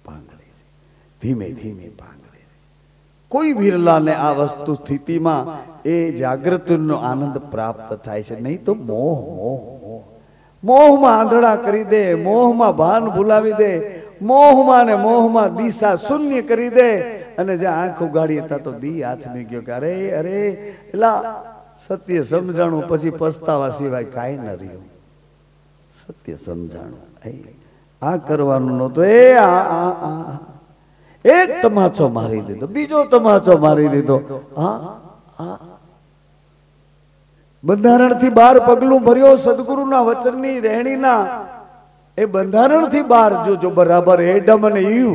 પાંગળે છે, ધીમે ધીમે પાંગળે છે. કોઈ વિરલાને આ વસ્તુ સ્થિતિમાં એ જાગૃતિનો આનંદ પ્રાપ્ત થાય છે. નહીં તો મોહ મોહ મોહ મોહમાં આંધળા કરી દે, મોહમાં ભાન ભૂલાવી દે, મોહમાં ને મોહમાં દિશા શૂન્ય કરી દે. અને જ્યાં આંખ ઉગાડી હતા તો દી હાથમી ગયો કે અરે અરે એલા સત્ય સમજાણું પછી પસ્તાવા સિવાય કાંઈ ન રહ્યું. સત્ય સમજાણું આ કરવાનું નહોતું. એક તમાચો મારી દીધો, બીજો તમાચો મારી દીધો. બંધારણથી બહાર પગલું ભર્યો સદગુરુના વચનની રહેણીના. એ બંધારણથી બહાર જો બરાબર એડમ અને ઈવ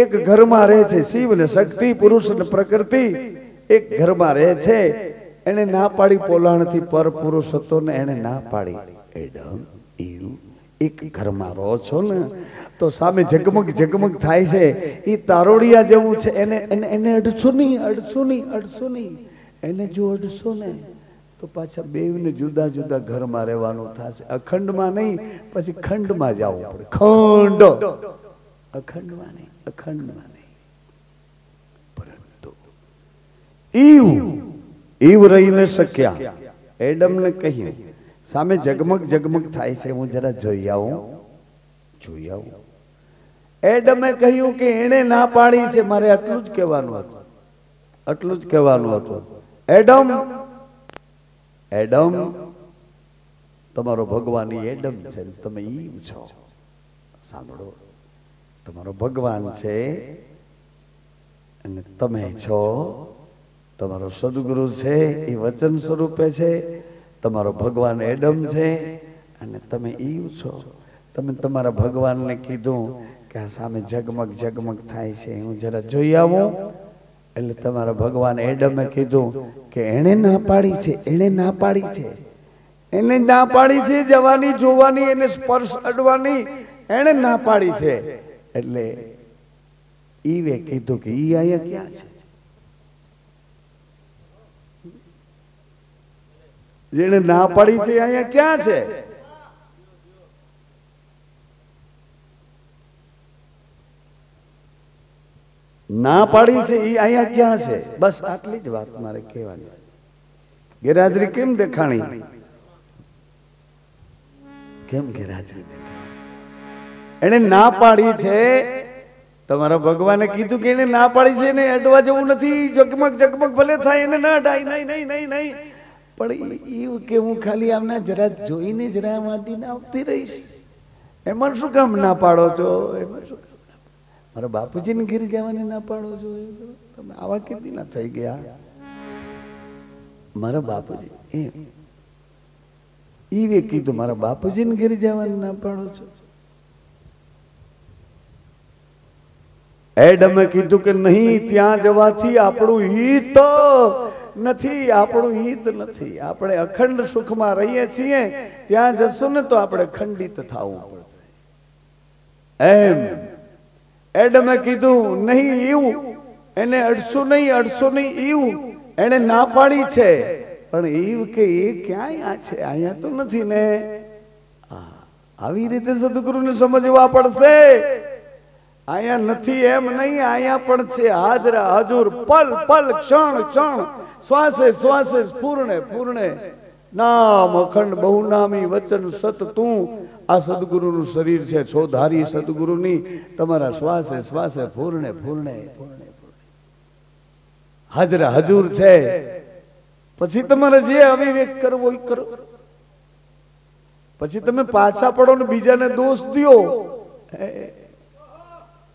એક ઘરમાં રહે છે. શિવ ને શક્તિ, પુરુષ ને પ્રકૃતિ એક ઘરમાં રહે છે. એને ના પાડી પોલાણથી પર પુરુષ હતો ને એને ના પાડી. એડમ ઈવ એક ઘરમાં રહો છો ને તો સામે ઝગમગ ઝગમગ થાય છે. એ તારોડિયા જેવું છે. એને અડશો નહીં, અડશો નહીં, અડશો નહીં. એને જો અડશો ને તો પાછા બેવને જુદા જુદા ઘરમાં રહેવાનું થશે. અખંડમાં નહીં, પછી ખંડમાં જવું પડે. ખંડ અખંડમાં નહીં, અખંડમાં નહીં. પરંતુ ઈવ રહી ન શક્યા. એડમને કહ્યું સામે ઝગમગ ઝગમગ થાય છે, હું જરા જોઈ આવું, જોઈ આવું. એડમે કહ્યું કે એને ના પાડી છે. મારે આટલું જ કહેવાનું હતું, આટલું જ કહેવાનું હતું. એડમ એડમ તમારો ભગવાન એડમ છે, તમે ઈવ છો. સાંભળો, તમારો ભગવાન છે અને તમે છો. તમારો સદગુરુ છે એ વચન સ્વરૂપે છે. તમારો ભગવાન એડમ છે અને તમે ઈવ છો. તમે તમારા ભગવાનને કીધું કે આ સામે ઝગમગ ઝગમગ થાય છે, હું જરા જોઈ આવું. એટલે તમારા ભગવાન એડમે કીધું કે એને ના પાડી છે, એને ના પાડી છે, એને ના પાડી છે જવાની, જોવાની, એને સ્પર્શ અડવાની એને ના પાડી છે. એટલે ઈવે કીધું કે ઈ અહીંયા ક્યાં છે? જેને ના પાડી છે અહીંયા ક્યાં છે? ના પાડી છે એ અહીંયા ક્યાં છે? બસ આટલી જ વાત મારે કહેવાની. ગેરહાજરી કેમ દેખાણી? કેમ ગેરહાજરી દેખાણી? એને ના પાડી છે. તમારા ભગવાને કીધું કે એને ના પાડી છે, એને અડવા જેવું નથી. ઝગમગ ઝગમગ ભલે થાય, એને ના અડાય. નહીં નહીં નહીં નહીં. પણ એવું કે હું ખાલી આમને જરા જોઈને જરા માટીને આવતી રહીશ. એમાં શું કામ ના પાડો છો? એમાં શું કામ? મારા બાપુજીને ઘેર જવાને ના પાડો છો? તમે આવા કેટલી ના થઈ ગયા? મારા બાપુજી ઈવે કીધું મારા બાપુજીને ઘેર જવાને ના પાડો છો? એડમે કીધું કે નહીં, ત્યાં જવાથી આપણું હિત નથી, આપણું હિત નથી. આપણે અખંડ સુખમાં રહીએ છીએ, ત્યાં જશું ને તો આપણે ખંડિત થવું પડશે. એમ એડમે કીધું નહીં, એવું એને અડશું નહીં, અડશો નહીં. એવું એને ના પાડી છે. પણ એવું કે એ ક્યાંય છે? અહીંયા તો નથી ને. આવી રીતે સદગુરુને સમજવા પડશે. અહીંયા નથી એમ નહીં, અહીંયા પણ છે. હાજરા હાજુર, પલ પલ, ક્ષણ ક્ષણ, શ્વાસે શ્વાસે, સ્ફૂર્ણે પૂર્ણે. નામ અખંડ બહુનામી વચન સત તું. આ સદગુરુનું શરીર છે, છોધારી સદગુરુની. તમારા શ્વાસે શ્વાસે, પૂર્ણે પૂર્ણે પૂર્ણે હાજરા હજુર છે. પછી તમારે જે અવિવેક કરવો એ કરો. પછી તમે પાછા પડો ને બીજાને દોષ દો.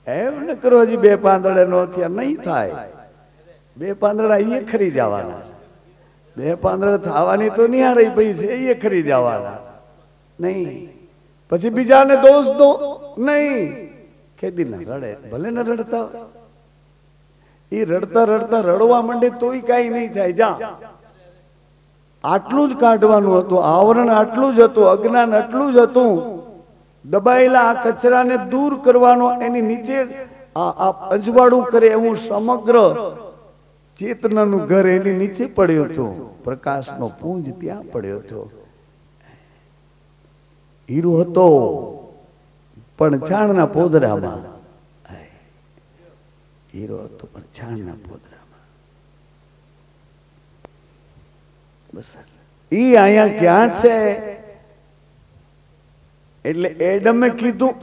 એમ ન કરો. હજી બે પાંદડે નો થયા, નહીં થાય. બે પાંદડા એ ખરી જવાના. બે પાંદડા થવાની તો નહીં રહી પઈ છે, એ ખરી જવાના નહીં. પછી બીજાને દોષ દો નહીં. કેદી ના રડે, ભલે ને રડતા. એ રડતા રડતા રડવા માંડે તોય કઈ નહીં થાય. જા, આટલું જ કાઢવાનું હતું. આવરણ આટલું જ હતું, અજ્ઞાન આટલું જ હતું. દબાયેલા આ કચરાને દૂર કરવાનો. એની નીચે આ અજવાળું કરે એવું સમગ્ર ચેતનાનું ઘર એની નીચે પડ્યું હતું. પ્રકાશનો પુંજ ત્યાં પડ્યો હતો. હીરો હતો પણ ઝાડના પોદરામાં. હીરો હતો પણ છાણના પોદરામાં. બસ ઈ અહીંયા ક્યાં છે? એટલે એડમે કીધું,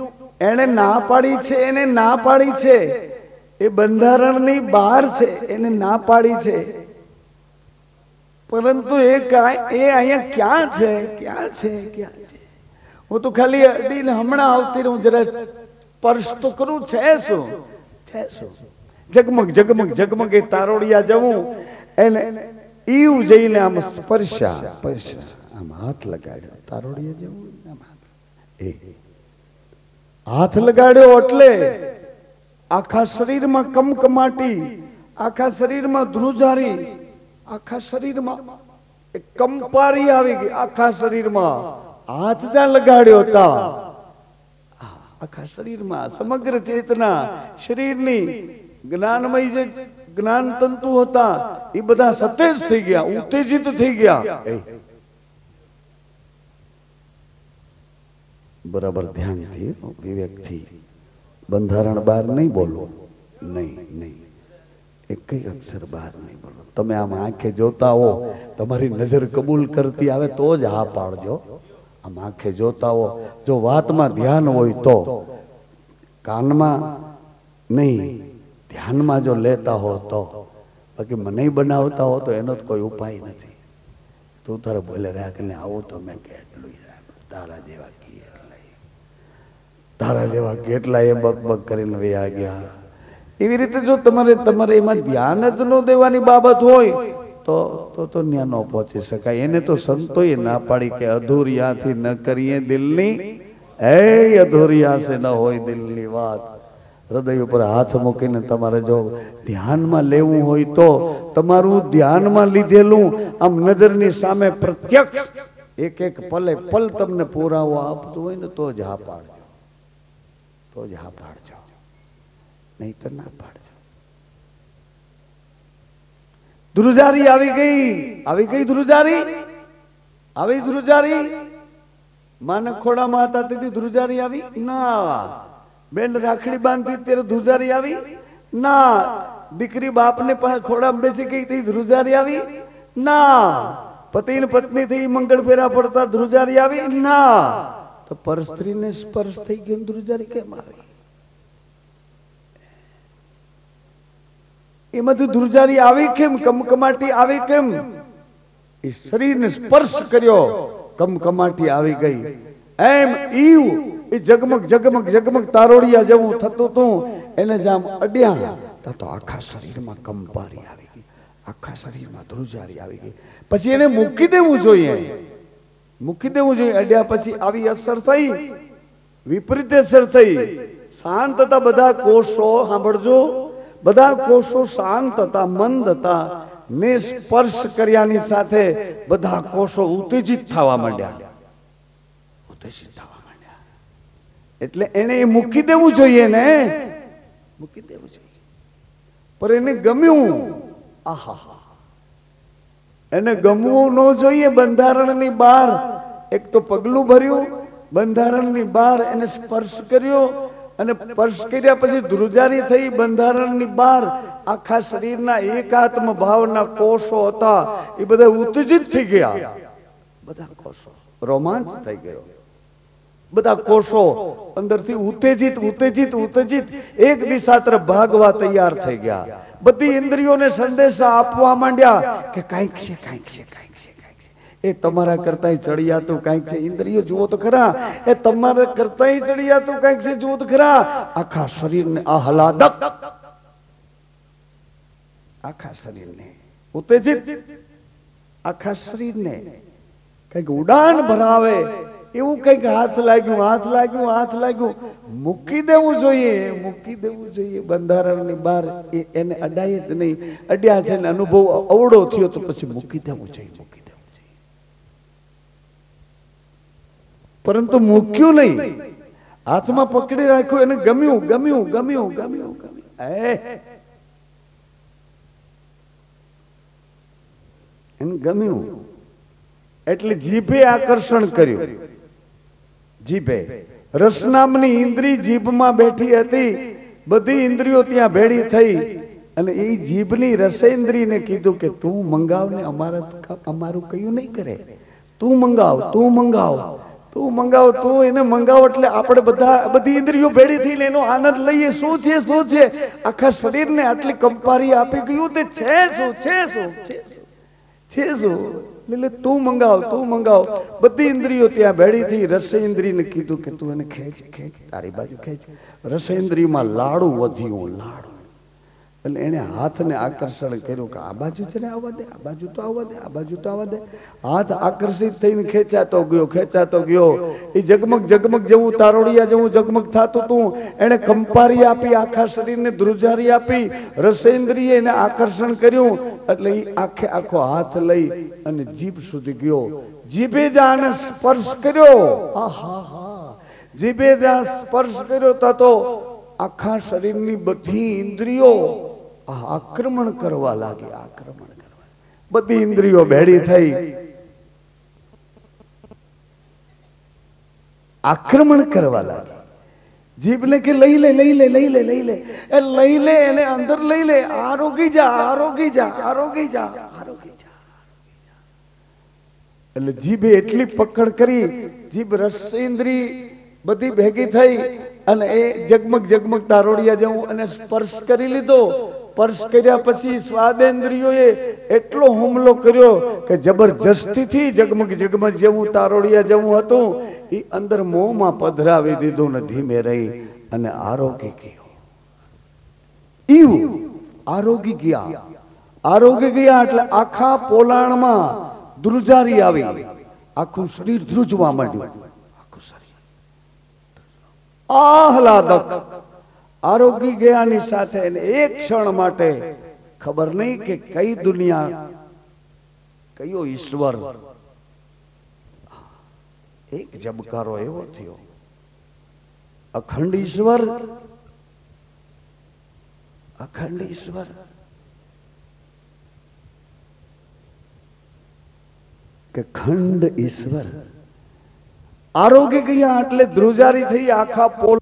એને ના પાડી છે, એને ના પાડી છે. એ બંધારણની બહાર છે, એને ના પાડી છે. પરંતુ એ અહીંયા ક્યાં છે? ક્યાં છે? ક્યાં છે? હું તો ખાલી અડીને હમણાં આવતી રહું, જરા સ્પર્શ તો કરું. છે શું? છે શું? જગમગ જગમગ જગમગ એ તારોડિયા જવું એને ઈવ જઈને આમ સ્પર્શા સ્પર્શા આમ હાથ લગાડ્યો. તારોડિયા જવું આમ હાથ લગાડ્યો એટલે આખા શરીરમાં કમકમાટી, આખા શરીરમાં ધ્રુજારી, આખા શરીરમાં કંપારી આવી ગઈ. આખા શરીરમાં હાથ જ્યાં લગાડ્યો હતા, આખા શરીરમાં સમગ્ર ચેતના શરીરની જ્ઞાનમય જે જ્ઞાન તંતુ હતા એ બધા સતેજ થઈ ગયા, ઉત્તેજિત થઈ ગયા. બરાબર ધ્યાનથી, વિવેકથી, બંધારણ બહાર નહીં બોલો. નહીં નહીં, એક અક્ષર બહાર નહીં બોલો. તમે આમ આંખે જોતા હો, તમારી નજર કબૂલ કરતી આવે તો જ હા પાડજો. આમ આંખે જોતા હો, જો વાતમાં ધ્યાન હોય તો, કાનમાં નહીં, ધ્યાનમાં જો લેતા હો તો. બાકી મને બનાવતા હો તો એનો તો કોઈ ઉપાય નથી. તું તારે બોલે રાખને આવું તો મેં કેટલું તારા જેવા તારા જેવા કેટલા એ બકબક કરીને વયા ગયા. એવી રીતે જો તમારે એમાં ધ્યાન જ ન દેવાની બાબત હોય તો ત્યાં ન પહોંચી શકાય. એને તો સંતોએ ના પાડી કે અધૂરિયાથી ન કરીએ દિલની, એ અધૂરિયા સે ન હોય દિલની વાત. હૃદય ઉપર હાથ મૂકીને તમારે જો ધ્યાનમાં લેવું હોય તો તમારું ધ્યાનમાં લીધેલું આમ નજરની સામે પ્રત્યક્ષ એક એક પલે પલ તમને પુરાવો આપતું હોય ને તો જ હા પાડજો, તો જ હા પાડજો, નહીં તો ના પાડજો. ધ્રુજારી આવી ગઈ, આવી ગઈ ધ્રુજારી, આવી ધ્રુજારી. માને ખોડામાં હતા તેથી ધ્રુજારી આવી ના. બેન રાખડી બાંધી ત્યારે ધ્રુજારી આવી ના. દીકરી બાપને ખોડામાં બેસી ગઈ તે ધ્રુજારી આવી ના. પતિ ને પત્ની થી મંગળ ફેરા પડતા ધ્રુજારી આવી ના. તો પરસ્ત્રીને સ્પર્શ થઈ ગયો, ધ્રુજારી કેમ આવી? એમાંથી ધ્રુજારી આવી કેમ? કમકમાટી આવી કેમ? એ શરીરને સ્પર્શ કર્યો, કમકમાટી આવી ગઈ. એમ ઈવ એ જગમગ જગમગ જગમગ તારોડિયા જેવું થતું હતું. એને જામ અડ્યા તો આખા શરીરમાં કંપારી આવી ગઈ, આખા શરીરમાં ધ્રુજારી આવી ગઈ. પછી એને મૂકી દેવું જોઈએ, મૂકી દેવું જોઈએ. અડ્યા પછી આવી અસર થઈ, વિપરીત અસર થઈ. શાંત હતા બધા કોષો, સાંભળજો, બધા કોષો શાંત હતા, મંદ હતા. ને સ્પર્શ કર્યાની સાથે બધા કોષો ઉત્તેજિત થવા માંડ્યા, ઉત્તેજિત થવા માંડ્યા. એટલે એને એ મૂકી દેવું જોઈએ ને, મૂકી દેવું જોઈએ. પણ એને ગમ્યું. આહા, એને ગમવું ન જોઈએ. બંધારણની બહાર એક તો પગલું ભર્યું, બંધારણની બહાર એને સ્પર્શ કર્યો, અને સ્પર્શ કર્યા પછી ધ્રુજારી થઈ. બંધારણની બહાર આખા શરીરના એકાત્મ ભાવના કોષો હતા એ બધા ઉત્તેજિત થઈ ગયા, બધા કોષો રોમાંચ થઈ ગયો. બધા કોષો અંદરથી ઉત્તેજિત ઉત્તેજિત ઉત્તેજિત એક દિશા તરફ ભાગવા તૈયાર થઈ ગયા. બધી ઇન્દ્રિયોને સંદેશા આપવા માંડ્યા કે કાંઈક છે, કાંઈક છે, કાંઈક છે, કાંઈક છે. એ તમારા કરતા ચડિયાતું કાંઈક છે. ઇન્દ્રિયો જુઓ તો ખરા, એ તમારા કરતા ચડિયાતું કાંઈક છે, જુઓ તો ખરા. આખા શરીરને આહલાદક, આખા શરીરને ઉત્તેજિત, આખા શરીરને કઈક ઉડાન ભરાવે એવું કઈક હાથ લાગ્યું, હાથ લાગ્યું, હાથ લાગ્યું. મૂકી દેવું જોઈએ, મૂકી દેવું જોઈએ. બંધારણની બહાર એને અડાય જ નહીં. અડ્યા છે ને અનુભવ અવળો થયો તો પછી મૂકી દેવું જોઈએ, મૂકી દેવું જોઈએ. પરંતુ મૂક્યું નહીં, હાથમાં પકડી રાખ્યું. એને ગમ્યું, ગમ્યું, ગમ્યું, ગમ્યું, ગમ્યું, એને ગમ્યું. એટલે જીભે આકર્ષણ કર્યું. જીભે રસ નામની ઇન્દ્રી જીભમાં બેઠી હતી બધી ઇન્દ્રિયો ત્યાં ભેળી થઈ અને એ જીભની રસેન્દ્રીને કીધું કે તું મંગાવ ને અમારું કયું નહીં કરે, તું મંગાવ તું મંગાવ તું મંગાવ, તું એને મંગાવ એટલે આપણે બધી ઇન્દ્રિયો ભેળી થઈને એનો આનંદ લઈએ. શું છે શું છે, આખા શરીરને આટલી કંપારી આપી ગયું તે છે શું છે શું છે શું, એટલે તું મંગાવ તું મંગાવ. બધી ઇન્દ્રિયો ત્યાં ભેળી થઈ. રસેન્દ્રીને કીધું કે તું એને ખેંચ ખેંચ, તારી બાજુ ખેંચ. રસેન્દ્રીમાં લાડુ વધ્યું, લાડુ. એટલે એને હાથને આકર્ષણ કર્યું કે આ બાજુ છે ને આવવા દે, આ બાજુ તો આવવા દે, આ બાજુ તો આવવા દે. હાથ આકર્ષિત થઈને ખેંચાતો ગયો ખેંચાતો ગયો. એ જગમગ જગમગ જેવું તારોડિયા જેવું જગમગ થતું હતું. એને કંપારી આપી, આખા શરીરને ધ્રુજારી આપી. રસેન્દ્રિયે એને આકર્ષણ કર્યું એટલે એ આખે આખો હાથ લઈ અને જીભ સુધી ગયો. જીભે જાને સ્પર્શ કર્યો, આહા હા, જીભે જ્યાં સ્પર્શ કર્યો તો આખા શરીરની બધી ઇન્દ્રિયો આક્રમણ કરવા લાગી, આક્રમણ કરવા. બધી ઇન્દ્રિયો ભેળી થઈ, આક્રમણ કરવા લાગી. જીભને કે લઈ લે લઈ લે લઈ લે લઈ લે, એ લઈ લે, એને અંદર લઈ લે. આરોગી જા આરોગી જા આરોગી જા આરોગી જા. એટલે જીભે એટલી પકડ કરી, જીભ રસેન્દ્રી બધી ભેગી થઈ અને એ જગમગ જગમગ તારોડિયા જેવું અને સ્પર્શ કરી લીધો. સ્પર્શ કર્યા પછી સ્વાદેન્દ્રિયોએ એટલો હુમલો કર્યો કે જબરજસ્તીથી જગમગ જગમગ જેવું તારોડિયા જેવું હતું એ અંદર મોંમાં પધરાવી દીધું ને ધીમે રહી અને આરોગી ગયો. ઈવ આરોગી ગયા, આરોગી ગયા એટલે આખા પોલાણમાં ધ્રુજારી આવી, આખું શરીર ધ્રુજવા માંડ્યું. આહલાદક આરોગી ગયાની સાથે એક ક્ષણ માટે ખબર નહીં કે કઈ દુનિયા કયો ઈશ્વર. એક જબકારો એવો થયો, અખંડ ઈશ્વર, અખંડ ઈશ્વર. કે ખંડ ઈશ્વર. આરોગી ગયા એટલે ધ્રુજારી થઈ આખા પોલ.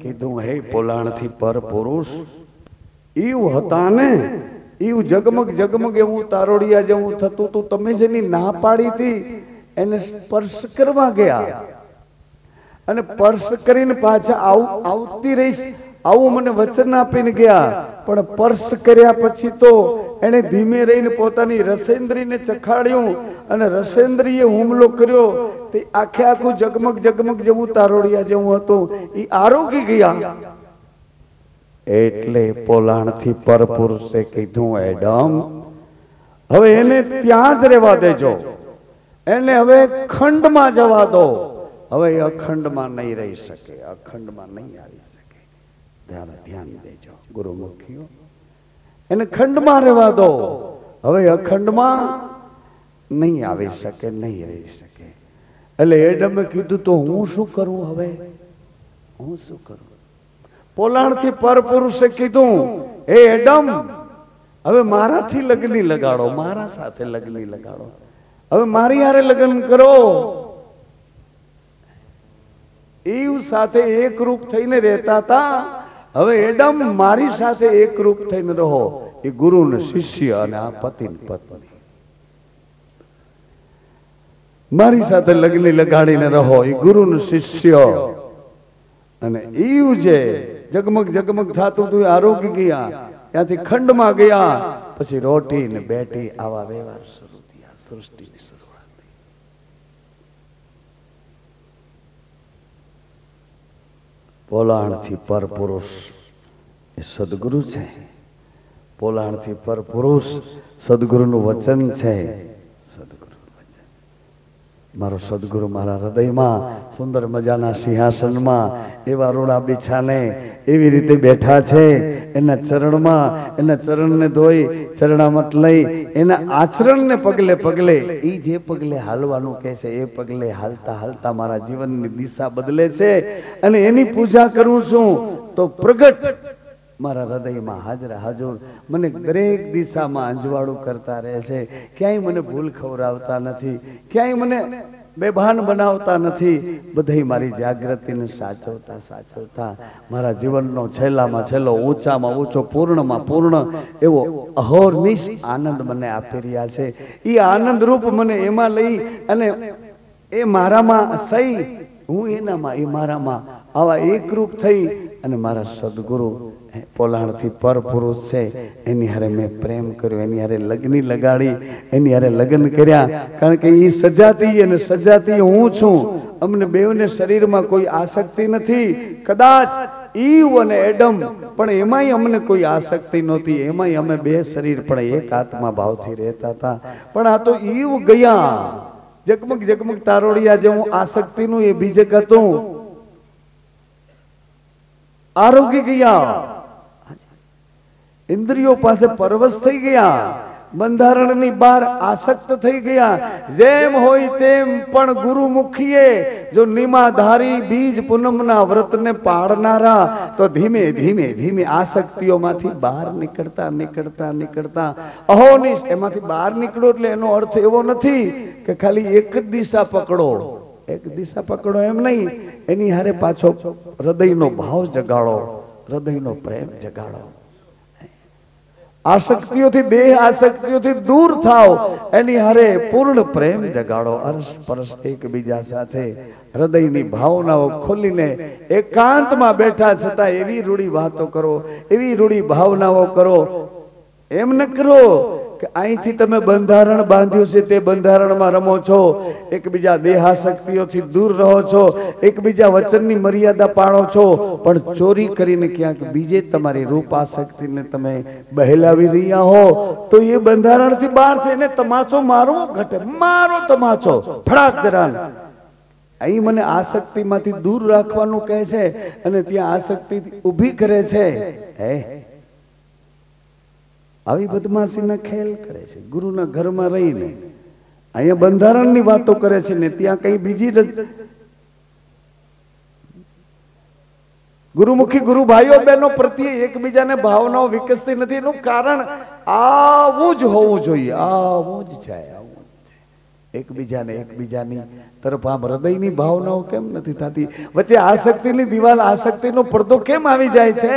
કીધું હે પોલાણ થી પર પુરુષ ઈવ હતા ને, ઈવ જગમગ જગમગ એવું તારોડિયા જેવું થતું તું. તમે જેની ના પાડી હતી એને સ્પર્શ કરવા ગયા અને સ્પર્શ કરીને પાછા આવતી રહીશ આવું મને વચન આપીને ગયા. પણ સ્પર્શ કર્યા પછી તો એને ધીમે રહીને પોતાની રસેન્દ્રીને ચખાડ્યું અને રસેન્દ્રીએ હુમલો કર્યો. તે આખે આખું જગમગ જગમગ જેવું તારોડિયા જેવું હતું એ આરોગી ગયા. એટલે પોલાણથી પરપુરુષે કીધું એડમ હવે એને ત્યાં જ રહેવા દેજો, એને હવે ખંડમાં જવા દો. હવે અખંડમાં નહીં રહી શકે, અખંડમાં નહીં આવી શકે. ધ્યાન દેજો ગુરુમુખીઓ, એને ખંડમાં રહેવા દો. હવે અખંડમાં નહીં આવી શકે, નહીં રહી શકે. એટલે એડમે કીધું તો હું શું કરું, હવે હું શું કરું. પોલાણથી પરપુરુષે કીધું એ એડમ હવે મારાથી લગ્ન લગાડો, મારા સાથે લગ્ન લગાડો, હવે મારી હારે લગ્ન કરો. ઈવ સાથે એક રૂપ થઈને રહેતા હતા, હવે એડમ મારી સાથે એક રૂપ થઈને રહો. એ ગુરુ ને શિષ્ય અને આ પતિ પત્ની મારી સાથે લગ્ન લગાડીને રહો. એ ગુરુ ને શિષ્ય અને ઈવ જે જગમગ જગમગ થતું હતું આરોગી ગયા, ત્યાંથી ખંડમાં ગયા. પછી રોટી ને બેટી આવા વ્યવહાર શરૂ થયા. સૃષ્ટિની શરૂઆત. પોલાણથી પર પુરુષ એ સદગુરુ છે. પોલાણથી પર પુરુષ સદગુરુનું વચન છે. સદગુરુ વચન મારો સદગુરુ મારા હૃદયમાં સુંદર મજાના સિંહાસનમાં એવા રૂડા બિછાને એવી રીતે બેઠા છે. એના ચરણમાં, એના ચરણને ધોઈ ચરણામત લઈ એના આચરણને પગલે પગલે એ જે પગલે હાલવાનું કહે છે એ પગલે હાલતા હાલતા મારા જીવનની દિશા બદલે છે. અને એની પૂજા કરું છું તો પ્રગટ મારા હૃદયમાં હાજર હાજર મને દરેક દિશામાં અંજવાળું કરતા રહે છે. ક્યાંય મને ભૂલ ખવડાવતા નથી, ક્યાંય મને બેભાન બનાવતા નથી. બધાય મારી જાગૃતિને સાચવતા સાચવતા મારા જીવનનો છેલ્લામાં છેલ્લો, ઊંચામાં ઊંચો, પૂર્ણમાં પૂર્ણ એવો અહોર્નિશ આનંદ મને આપી રહ્યા છે. એ આનંદ રૂપ મને એમાં લઈ અને એ મારામાં સહી, હું એનામાં, એ મારામાં આવા એકરૂપ થઈ અને મારા સદગુરુ પોલાણથી પર પુરુષ છે એની હારે મેં પ્રેમ કર્યો, એની હારે લગ્ની લગાડી, એની હારે લગ્ન કર્યા. કારણ કે એ સજાતી અને સજાતી હું છું. અમને બેવને શરીરમાં કોઈ આસક્તિ નથી. કદાચ ઈવ અને એડમ પણ એમાંય અમને કોઈ આસક્તિ નહોતી. એમાંય અમે બે શરીર પણ એક આત્મા ભાવથી રહેતા હતા. પણ આ તો ઈવ ગયા જગમગ જગમગ તારોડિયા જેવું આસક્તિનું એ બીજક હતું. આરોગ્ય ગયા, ઇન્દ્રિયો પાસે પરવશ થઈ ગયા, બંધારણની બહાર આસક્ત થઈ ગયા. જેમ હોય તેમ પણ ગુરુમુખીએ જો નિમાધારી બીજ પૂનમના વ્રતને પાળનારા તો ધીમે ધીમે ધીમે આસક્તિઓમાંથી બહાર નીકળતા નીકળતા નીકળતા અહોનિશ એમાંથી બહાર નીકળો એટલે એનો અર્થ એવો નથી કે ખાલી એક જ દિશા પકડો. એક દિશા પકડો એમ નહીં, એની હારે પાછો હૃદયનો ભાવ જગાડો, હૃદયનો પ્રેમ જગાડો. આસક્તિઓથી, દેહ આસક્તિઓથી દૂર થાવ, એની હારે પૂર્ણ પ્રેમ જગાડો. અરસ પરસ એકબીજા સાથે હૃદયની ભાવનાઓ ખોલીને એકાંતમાં બેઠા છતાં એવી રૂડી વાતો કરો, એવી રૂડી ભાવનાઓ કરો. એમ ન કરો કે અહીંથી તમે બંધારણ બાંધ્યું છે તે બંધારણમાં રમો છો, એકબીજા દેહાશક્તિઓથી દૂર રહો છો, એકબીજા વચનની મર્યાદા પાળો છો, પણ ચોરી કરીને ક્યાંક બીજે તમારી રૂપાશક્તિને તમે બહેલાવી રહ્યા હો તો એ બંધારણથી બહાર થઈને તમાચો મારવો ઘટે. મારો તમાચો ફડાક દરાન. અહીં મને આસક્તિમાંથી દૂર રાખવાનું કહે છે અને ત્યાં આસક્તિ ઊભી કરે છે. આવી બદમાશીના ખેલ કરે છે. ગુરુના ઘરમાં રહીને અહીંયા બંધારણની વાતો કરે છે ને ત્યાં કઈ બીજી ગુરુમુખી ગુરુ ભાઈઓ બહેનો પ્રત્યે એકબીજાને ભાવનાઓ વિકસતી નથી. એનું કારણ આવું જ હોવું જોઈએ. આવું જ છે, આવું એકબીજાને એકબીજાની તરફ આમ હૃદયની ભાવનાઓ કેમ નથી થતી? વચ્ચે આસક્તિની દિવાલ, આસક્તિનો પડદો કેમ આવી જાય છે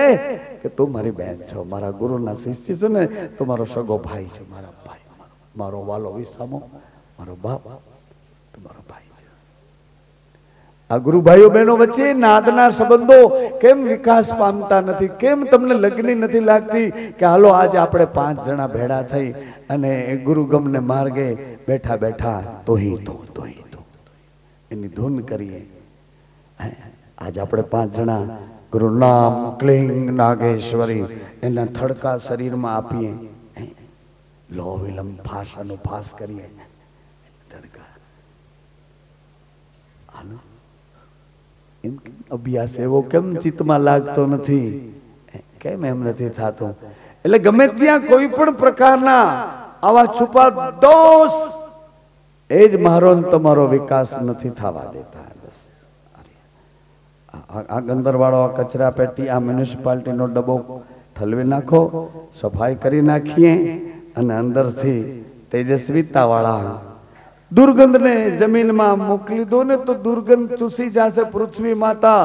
કે તું મારી બહેન છો, મારા ગુરુના શિષ્ય છે ને, તો મારો સગો ભાઈ છે, મારા ભાઈ, મારો વાલો વિસામો, મારો બાપ, તમારો ભાઈ છે. આ ગુરુ ભાઈઓ બહેનો વચ્ચે નાદના સંબંધો કેમ વિકાસ પામતા નથી? કેમ તમને લગ્ની નથી લાગતી કે હાલો આજે આપણે 5 જણા ભેળા થઈ અને ગુરુગમને માર્ગે બેઠા બેઠા તોહી તો એની ધૂન કરીએ. આજે આપણે 5 જણા ગુરુ નામ ક્લિંગ નાગેશ્વરી એના થડકા શરીરમાં આપીએ, લો વિલમ ફાસ અનુફાસ કરીએ. થડકા હાલો અભ્યાસ એવો કેમ ચિત્તમાં લાગતો નથી? કેમ એમ નથી થતું? એટલે ગમે ત્યાં કોઈ પણ પ્રકારના આવા છુપા દોષ એ જ મારો તમારો વિકાસ નથી થવા દેતા. બસ આ ગંદરવાળો, આ કચરા પેટી, આ મ્યુનિસિપાલિટીનો ડબ્બો ઠલવી નાખો, સફાઈ કરી નાખીએ અને અંદરથી તેજસ્વીતા વાળા દુર્ગંધને જમીનમાં મોકલી દો ને તો દુર્ગંધ ચૂસી જશે પૃથ્વી માતા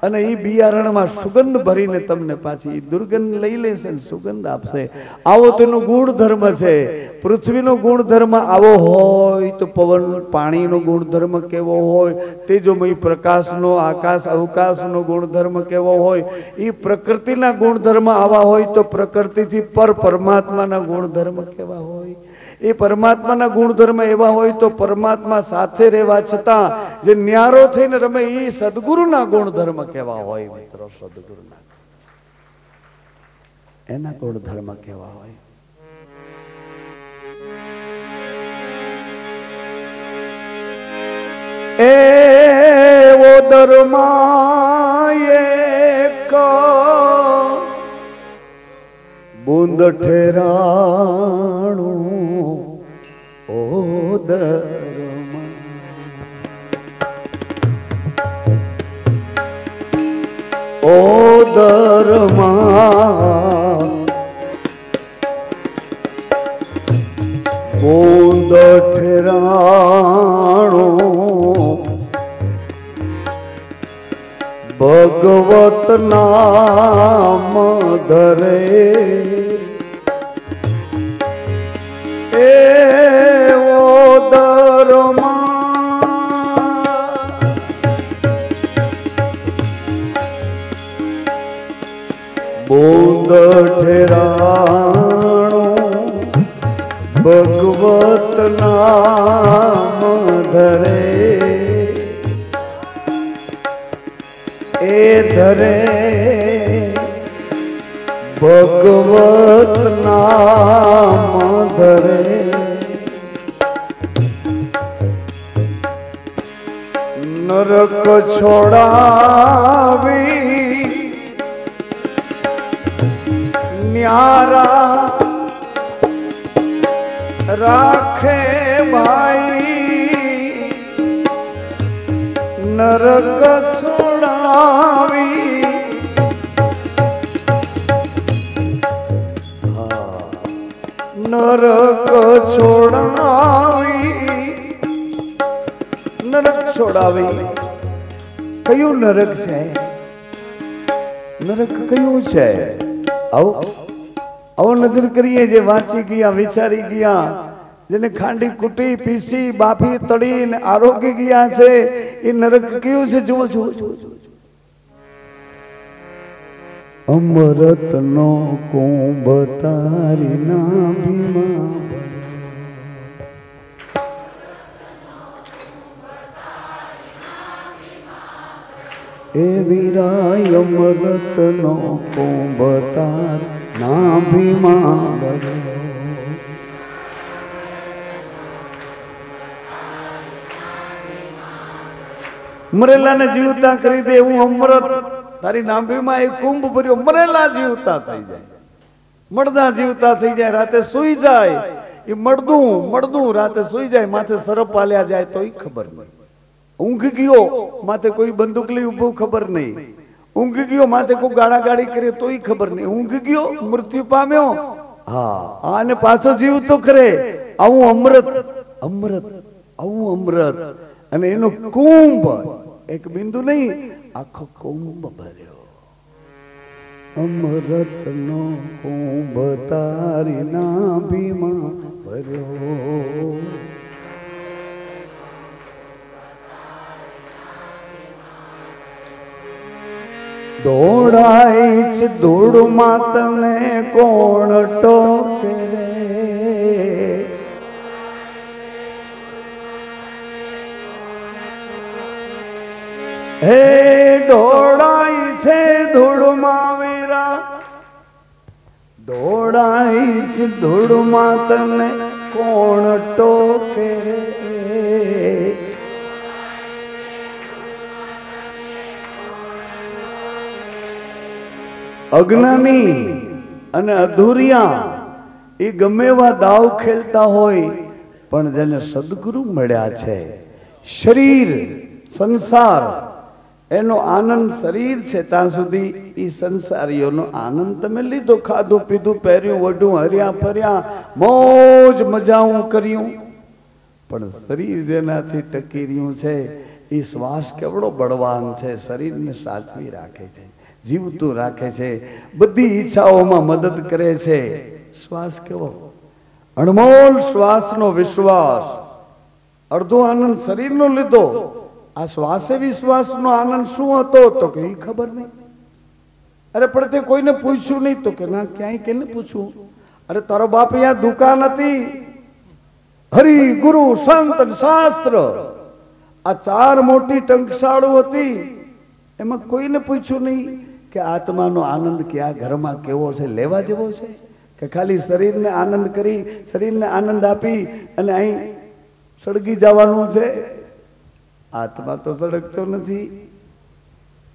અને એ બિયારણમાં સુગંધ ભરીને તમને પાછી દુર્ગંધ લઈ લેશે ને સુગંધ આપશે. આવો તેનો ગુણધર્મ છે. પૃથ્વીનો ગુણધર્મ આવો હોય તો પવન પાણીનો ગુણધર્મ કેવો હોય, તેજોમય પ્રકાશનો, આકાશ અવકાશનો ગુણધર્મ કેવો હોય, એ પ્રકૃતિના ગુણધર્મ આવા હોય તો પ્રકૃતિથી પર પરમાત્માના ગુણધર્મ કેવા હોય, એ પરમાત્માના ગુણધર્મ એવા હોય તો પરમાત્મા સાથે રહેવા છતાં જે ન્યારો થઈને રમે એ સદગુરુના ગુણધર્મ કેવા હોય? મિત્રો, સદગુરુના એના ગુણધર્મ કેવા હોય? એવો દરમાયે બુંદ ઠેરાણું ઓ દરમા ઓ દરમા બુંદ ઠેરાણું ભગવત નામ ધરે એવો દરમા બુંદ ઠેરાણું ભગવત નામ ધરે એ ધરે ભગવત નામ ધરે નરક છોડાવી ન્યારા રાખે ભાઈ નરક છોડાવી નરક છોડાવી નરક છોડાવી કયું નરક છે નરક કયું છે આવો નજર કરીએ જે વાંચી ગયા વિચારી ગયા જેને ખાંડી કુટી પીસી બાફી તળીને આરોગી ગયા છે એ નરક કયું છે જુઓ જુઓ જુઓ અમૃત નો કુંભ તારી નાભીમાં એ વીરાય અમૃત નો કુંભ તાર નાભીમાં મરેલાને જીવતા કરી દે એવું અમૃત તારી નાભીમાં એક કુંભ ભર્યો મરેલા જીવતા થઈ જાય મળદા જીવતા થઈ જાય રાતે સુઈ જાય એ મળદું રાતે સુઈ જાય માથે સરપ પાલ્યા જાય તો ખબર નહીં ઊંઘી ગયો માથે કોઈ બંદૂકલી ઉભું ખબર નહીં ઊંઘી ગયો માથે કોઈ ગાળા ગાળી કરે તોય ખબર નહીં ઊંઘી ગયો મૃત્યુ પામ્યો હા આને પાછો જીવ તો કરે આવું અમૃત આવું અમૃત અને એનો કુંભ એક બિંદુ નહીં આખો કુંભ ભર્યો અમૃત નો કુંભ તારી નાભીમાં ભર્યો દોડાય છે દોડમાં તને કોણ ટોકે હે દોડાય છે ધૂળમાં વીરા દોડાય છે ધૂળમાં તને કોણ ટોકે અજ્ઞાની અને અધૂરિયા એ ગમે એવા દાવ ખેલતા હોય પણ જેને સદગુરુ મળ્યા છે શરીર સંસાર એનો આનંદ શરીર છે ત્યાં સુધી એ સંસારીઓનો આનંદ તમે લીધો ખાધું પીધું પહેર્યું વઢું હર્યા ફર્યા મોજ મજાઓ કર્યું પણ શરીર જેનાથી ટકી રહ્યું છે એ શ્વાસ કેવડો બળવાન છે શરીરને સાચવી રાખે છે જીવતું રાખે છે બધી ઈચ્છાઓમાં મદદ કરે છે શ્વાસ કેવો અણમોલ શ્વાસનો વિશ્વાસ અડધો આનંદ શરીરનો લીધો આ શ્વાસે વિશ્વાસનો આનંદ શું હતો તો કે ખબર નહીં અરે પણ તે કોઈને પૂછ્યું નહીં તો કે ના ક્યાંય કેને પૂછવું અરે તારો બાપ અહીંયા દુકાન હતી હરિ ગુરુ સંત શાસ્ત્ર આ ચાર મોટી ટંકશાળો હતી એમાં કોઈને પૂછ્યું નહીં કે આત્માનો આનંદ કયા ઘરમાં કેવો છે લેવા જેવો છે કે ખાલી શરીરને આનંદ કરી શરીરને આનંદ આપી અને અહીં સળગી જવાનું છે આત્મા તો સળગતો નથી.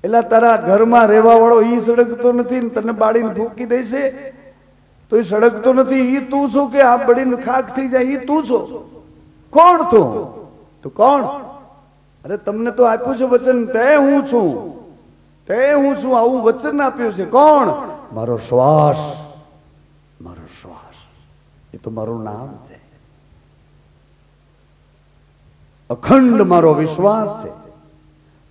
એટલે તારા ઘરમાં રહેવા વાળો ઈ સળગતો નથી ને તને બાળીને ફૂંકી દેશે તો એ સળગતો નથી. ઈ તું છો કે આ બળીને ખાક થઈ જાય? ઈ તું છો. કોણ તું? તું કોણ? અરે તમને તો આપ્યું છે વચન, તે હું છું, તે હું છું, આવું વચન આપ્યું છે. કોણ? મારો શ્વાસ, મારો શ્વાસ. એ તો મારું નામ છે. અખંડ મારો વિશ્વાસ છે.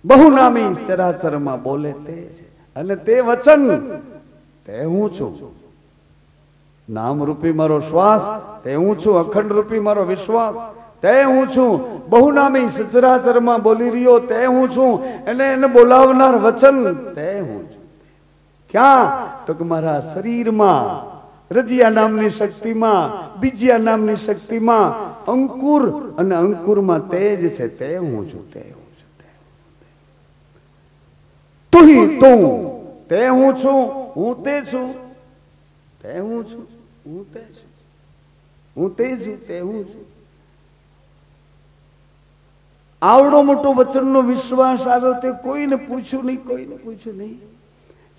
બહુ નામી ચરાચરમાં બોલે તે છે. અને તે વચન તે હું છું. નામ રૂપી મારો શ્વાસ તે હું છું. અખંડ રૂપી મારો વિશ્વાસ તે હું છું. બહુ નામી સચરાચરમાં બોલી રહ્યો તે હું છું. અને એને બોલાવનાર વચન તે હું છું. ક્યાં? તો કે મારા શરીરમાં, રજિયા નામની શક્તિમાં, બીજિયા નામની શક્તિમાં અંકુર, અને અંકુરમાં તેજ છે. તે હું છું, તે હું છું. તું તું, તે હું છું, હું તે છું. તે હું છું, હું તે છું. હું તે છું, તે હું છું. આવડો મોટો વચનનો વિશ્વાસ આવ્યો તે કોઈને પૂછ્યું નહીં, કોઈને પૂછ્યું નહીં.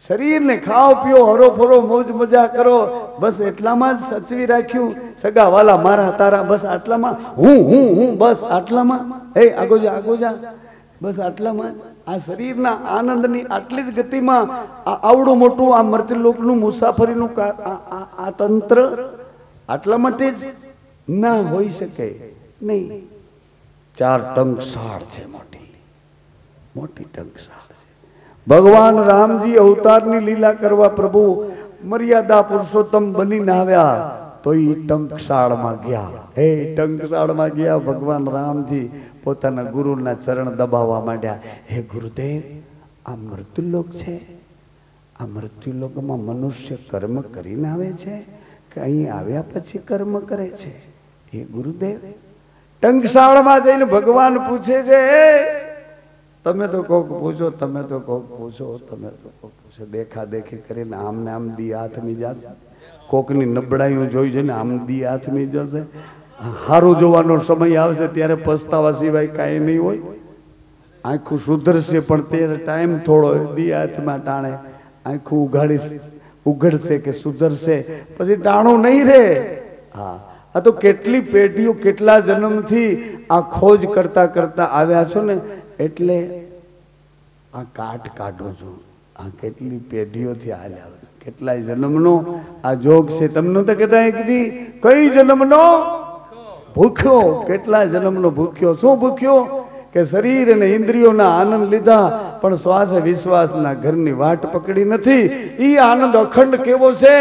શરીરને ખાઓ પીઓ, હરો ફરો, મોજ મજા કરો, બસ એટલામાં જ સચવી રાખ્યું. સગા વાલા મારા તારા, બસ આટલામાં. હું હું હું, બસ આટલામાં. હે આગો જા, આગો જા, બસ આટલામાં. આ શરીરના આનંદની આટલી જ ગતિમાં આવડું મોટું આ મર્ત્યલોકનું મુસાફરીનું આ તંત્ર આટલા માટે જ ના હોઈ શકે નહીં. 4 ટંકશાળ છે, મોટી મોટી ટંકશાળ છે. ભગવાન રામજી અવતારની લીલા કરવા પ્રભુ મર્યાદા પુરુષોત્તમ બનીને આવ્યા તો એ ટંકશાળમાં ગયા. હે ટંકશાળમાં ગયા ભગવાન રામજી પોતાના ગુરુના ચરણ દબાવવા માંડ્યા. હે ગુરુદેવ, આ મૃત્યુલોક છે, આ મૃત્યુલોકમાં મનુષ્ય કર્મ કરીને આવે છે કે અહીં આવ્યા પછી કર્મ કરે છે? હે ગુરુદેવ. ટંકશાળમાં જઈને ભગવાન પૂછે છે, તમે તો કોક પૂછો, તમે તો કોક પૂછો, તમે તો કોક પૂછો. દેખા દેખી કરીને આમ ને આમ દી હાથમી જશે. કોકની નબળાઈઓ જોઈ છે ને આમ દી હાથમી જશે. હારું જોવાનો સમય આવશે ત્યારે પસ્તાવા સિવાય કાંઈ નહીં હોય. આંખું સુધરશે પણ તે ટાઈમ થોડો દી હાથમાં ટાણે આંખું ઉઘડશે કે સુધરશે, પછી ટાણું નહીં રે. હા, આ તો કેટલી પેઢીઓ, કેટલા જન્મથી આ ખોજ કરતા કરતા આવ્યા છો ને, એટલે આ કાટ કાઢો છો. આ કેટલી પેઢીઓથી હાલ્યા છો, કેટલાય જન્મનો આ જોગ છે. તમને તો કહેતા કીધી કઈ જન્મનો ભૂખ્યો, કેટલા જન્મનો ભૂખ્યો. શું ભૂખ્યો? કે શરીર અને ઇન્દ્રિયોના આનંદ લીધા પણ શ્વાસે વિશ્વાસના ઘરની વાટ પકડી નથી. ઈ આનંદ અખંડ કેવો છે?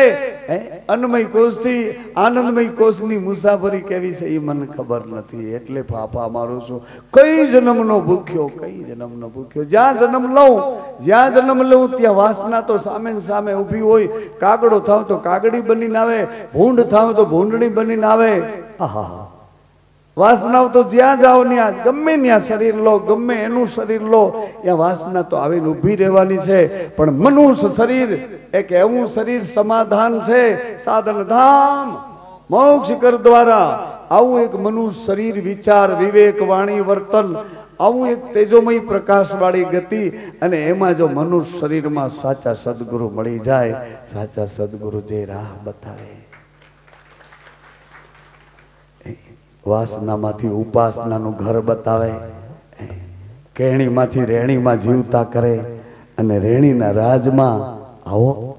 અન્નમય કોષથી આનંદમય કોષની મુસાફરી કેવી છે એ મને ખબર નથી. એટલે ફાફા મારું છું. કઈ જન્મનો ભૂખ્યો, કઈ જન્મનો ભૂખ્યો. જ્યાં જન્મ લઉં, જ્યાં જન્મ લઉં ત્યાં વાસના તો સામે સામે ઊભી હોય. કાગડો થાવ તો કાગડી બનીને આવે, ભૂંડ થાવ તો ભૂંડણી બનીને આવે. આહા, વાસનાઓ તો જ્યાં જાઓ ત્યાં, ગમે ત્યાં શરીર લો, ગમે એનું શરીર લો, ત્યાં વાસના તો આવીને ઊભી રહેવાની છે. પણ મનુષ્ય શરીર એક એવું શરીર સમાધાન છે, સાધન ધામ, મોક્ષ કર દ્વારા. આવું એક મનુષ્ય શરીર, વિચાર, વિવેક, વાણી, વર્તન, આવું એક તેજોમય પ્રકાશ વાળી ગતિ. અને એમાં જો મનુષ્ય શરીરમાં સાચા સદગુરુ મળી જાય, સાચા સદગુરુ જે રાહ બતાવે, વાસનામાંથી ઉપાસનાનું ઘર બતાવે, કેણીમાંથી રેણીમાં જીવતા કરે, અને રેણીના રાજમાં આવો